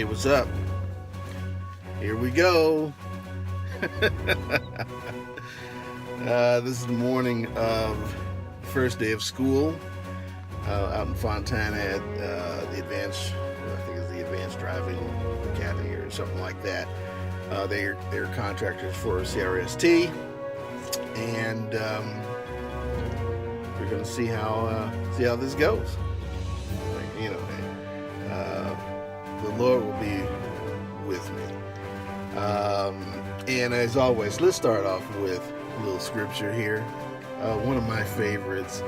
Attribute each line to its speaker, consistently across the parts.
Speaker 1: Hey, what's up? Here we go. This is the morning of the first day of school out in Fontana at the Advanced, I think it's the Advanced Driving Academy or something like that. They're contractors for CRST, and we're going to see how this goes. The Lord will be with me. And as always, let's start off with a little scripture here. One of my favorites,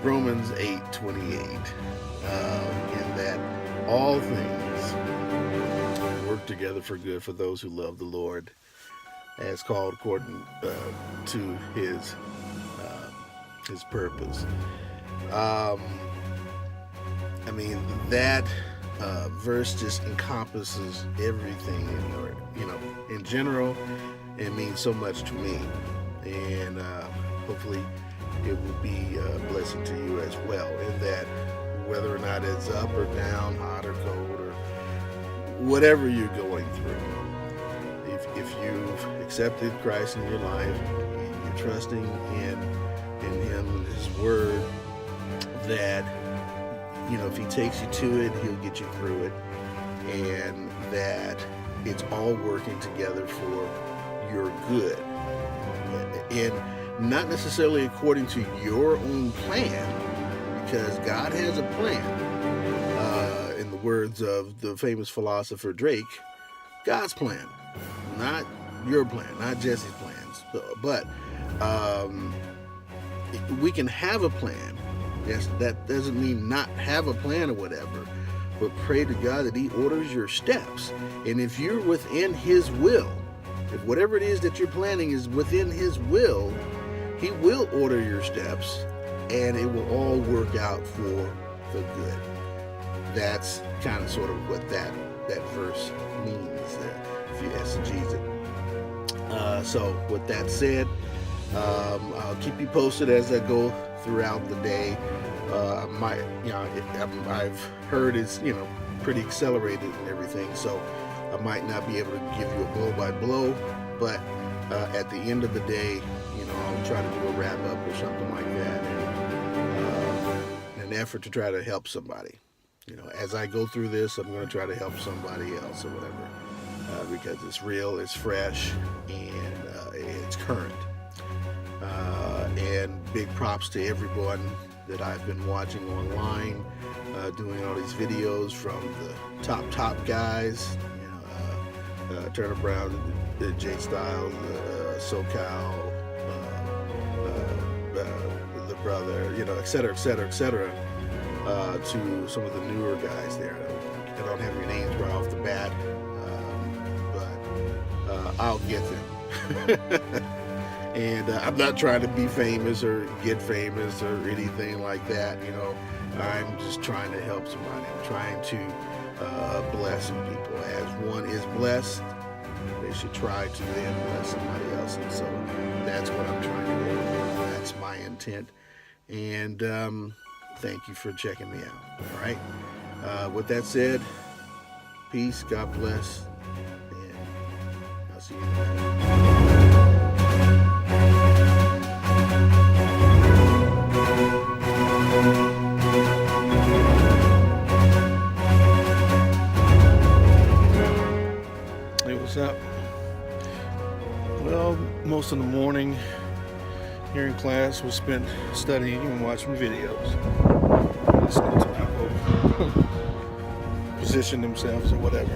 Speaker 1: Romans 8:28, in that all things work together for good for those who love the Lord, as called according to His purpose. That verse just encompasses everything, in general. It means so much to me, and hopefully it will be a blessing to you as well, in that whether or not it's up or down, hot or cold, or whatever you're going through, if you've accepted Christ in your life and you're trusting in Him and His Word, that if He takes you to it, He'll get you through it, and that it's all working together for your good, and not necessarily according to your own plan, because God has a plan. In the words of the famous philosopher Drake, God's plan, not your plan, not Jesse's plans. But we can have a plan. Yes, that doesn't mean not have a plan or whatever, but pray to God that He orders your steps. And if you're within His will, if whatever it is that you're planning is within His will, He will order your steps, and it will all work out for the good. That's kind of sort of what that verse means, if you exegete it. So with that said, I'll keep you posted as I go throughout the day. I've heard it's pretty accelerated and everything, so I might not be able to give you a blow by blow, but at the end of the day, I'll try to do a wrap up or something like that, and an effort to try to help somebody. As I go through this, I'm going to try to help somebody else or whatever, because it's real, it's fresh, and it's current. And big props to everyone that I've been watching online, doing all these videos, from the top guys, Turner Brown, Jay Styles, SoCal, the brother, et cetera, to some of the newer guys there. I don't have your names right off the bat, but I'll get them. And I'm not trying to be famous or get famous or anything like that. I'm just trying to help somebody. I'm trying to bless some people. As one is blessed, they should try to then bless somebody else. And so that's what I'm trying to do. That's my intent. And thank you for checking me out. All right. With that said, peace, God bless, and I'll see you next. Up. Well, most of the morning here in class was spent studying and watching videos, listening to people position themselves or whatever.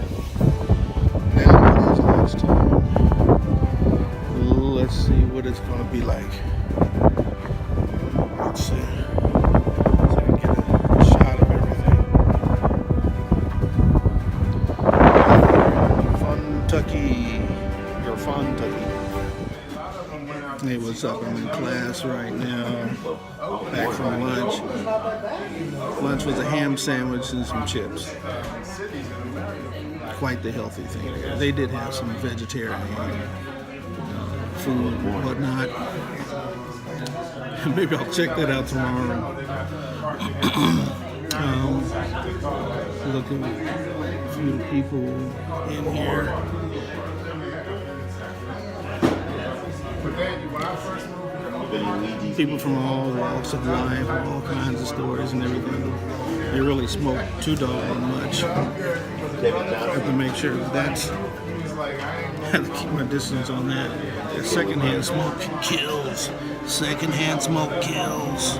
Speaker 1: Now it is lunchtime. Let's see what it's going to be like. Let's see. So I can get a shot of everything. Hey, what's up? I'm in class right now, back from lunch. Lunch was a ham sandwich and some chips. Quite the healthy thing. They did have some vegetarian food and whatnot. Maybe I'll check that out tomorrow. Looking
Speaker 2: few people in here. People from all walks of life, all kinds of stories and everything. They really smoke too doggone much. I have to make sure that's. I have to keep my distance on that. Secondhand smoke kills. Secondhand smoke kills.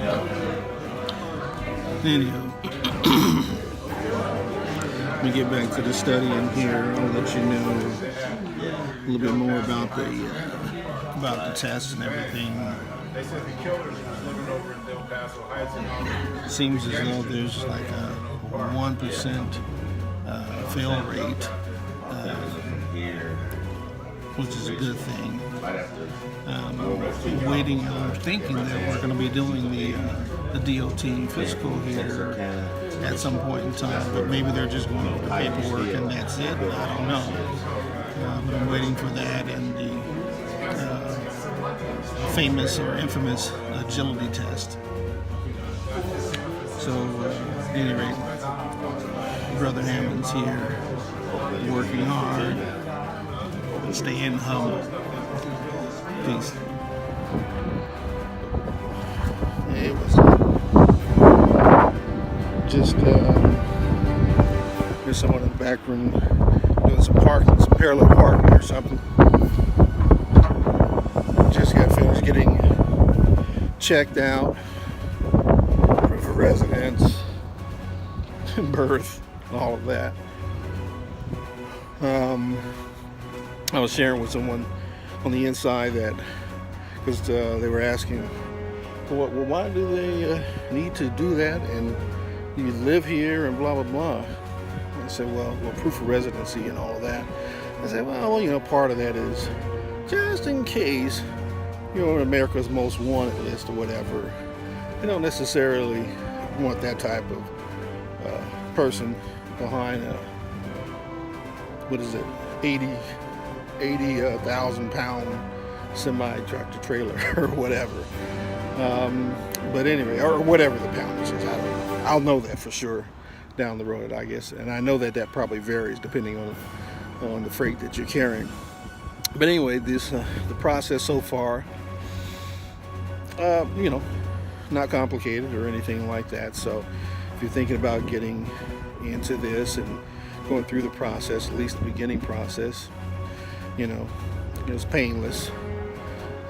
Speaker 2: Anyhow, let me get back to the study in here. I'll let you know a little bit more about the tests and everything. Seems as though there's like a 1% fail rate, which is a good thing. I'm thinking that we're going to be doing the DOT physical here at some point in time, but maybe they're just going over the paperwork and that's it. I don't know. But I'm waiting for that and the famous or infamous agility test. So, at any rate, Brother Hammonds here, working hard, staying humble. Peace.
Speaker 1: It was just there's someone in the back room doing some parallel parking or something. Just got finished getting checked out, proof of residence, birth, all of that. I was sharing with someone on the inside that, because they were asking, well, why do they need to do that, and you live here and blah blah blah. I said, well, proof of residency and all of that. I said, well, part of that is just in case you're on America's Most Wanted list or whatever. They don't necessarily want that type of person behind a 80,000 pound semi tractor trailer or whatever. But anyway, or whatever the poundage is, I don't know. I'll know that for sure down the road, I guess. And I know that probably varies depending on the freight that you're carrying. But anyway, the process so far, not complicated or anything like that. So if you're thinking about getting into this and going through the process, at least the beginning process, it's painless.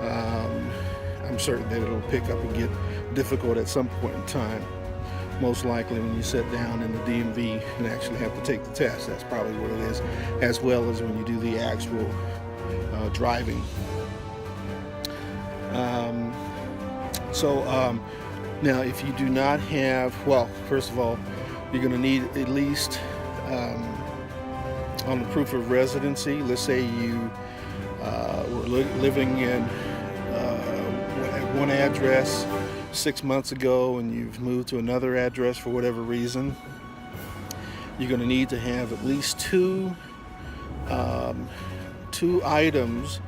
Speaker 1: I'm certain that it'll pick up and get difficult at some point in time. Most likely when you sit down in the DMV and actually have to take the test, that's probably what it is, as well as when you do the actual driving. Now if you do not have, first of all, you're going to need at least on the proof of residency, let's say you were living in one address 6 months ago and you've moved to another address for whatever reason, you're going to need to have at least two items,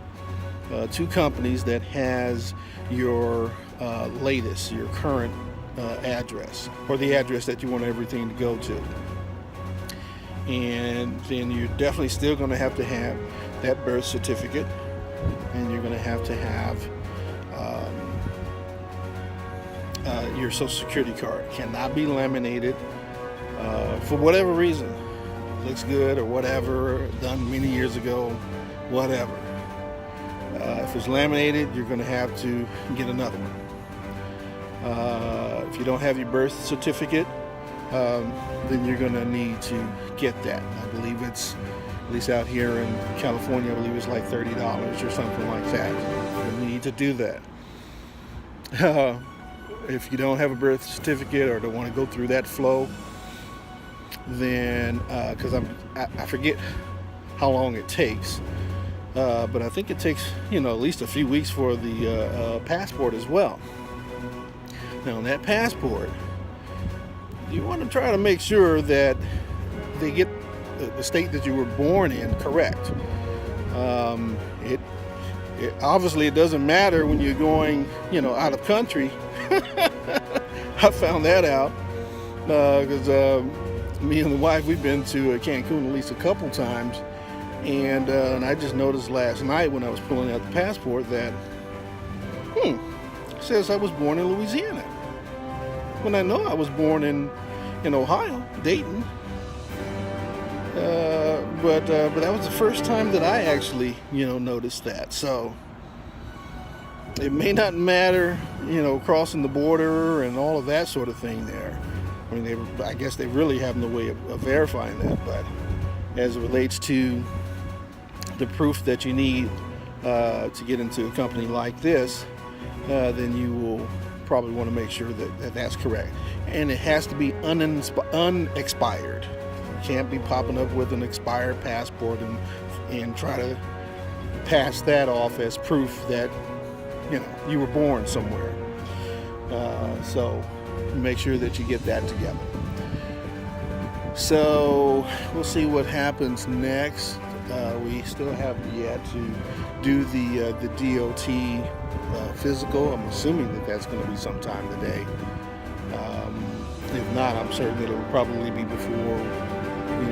Speaker 1: two companies that has your your current address, or the address that you want everything to go to. And then you're definitely still going to have that birth certificate, and you're going to have your social security card. Cannot be laminated for whatever reason. Looks good or whatever, done many years ago, whatever. If it's laminated, you're going to have to get another one. If you don't have your birth certificate, then you're going to need to get that. I believe it's, at least out here in California, I believe it's like $30 or something like that. You need to do that. If you don't have a birth certificate or don't want to go through that flow, then, because I forget how long it takes, but I think it takes, at least a few weeks for the passport as well. Now, on that passport, you want to try to make sure that they get the state that you were born in correct. It obviously it doesn't matter when you're going, out of country. I found that out because
Speaker 2: me and the wife, we've been to Cancun at least a couple times, and I just noticed last night when I was pulling out the passport that, it says I was born in Louisiana. When I know I was born in Ohio, Dayton. But that was the first time that I actually, noticed that. So it may not matter, crossing the border and all of that sort of thing there. I mean, I guess they really have no way of verifying that. But as it relates to the proof that you need to get into a company like this, then you will probably want to make sure that that's correct. And it has to be unexpired. You can't be popping up with an expired passport and try to pass that off as proof that you were born somewhere. So make sure that you get that together. So we'll see what happens next. We still have yet to do the DOT physical. I'm assuming that that's going to be sometime today. If not, I'm certain that it will probably be before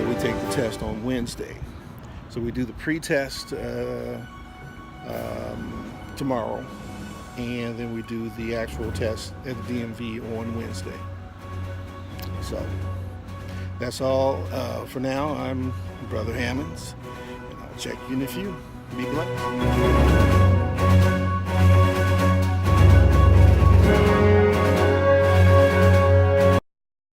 Speaker 2: we take the test on Wednesday. So we do the pre-test tomorrow, and then we do the actual test at the DMV on Wednesday. So that's all for now. I'm Brother Hammonds, and I'll check you in a few. Be blessed.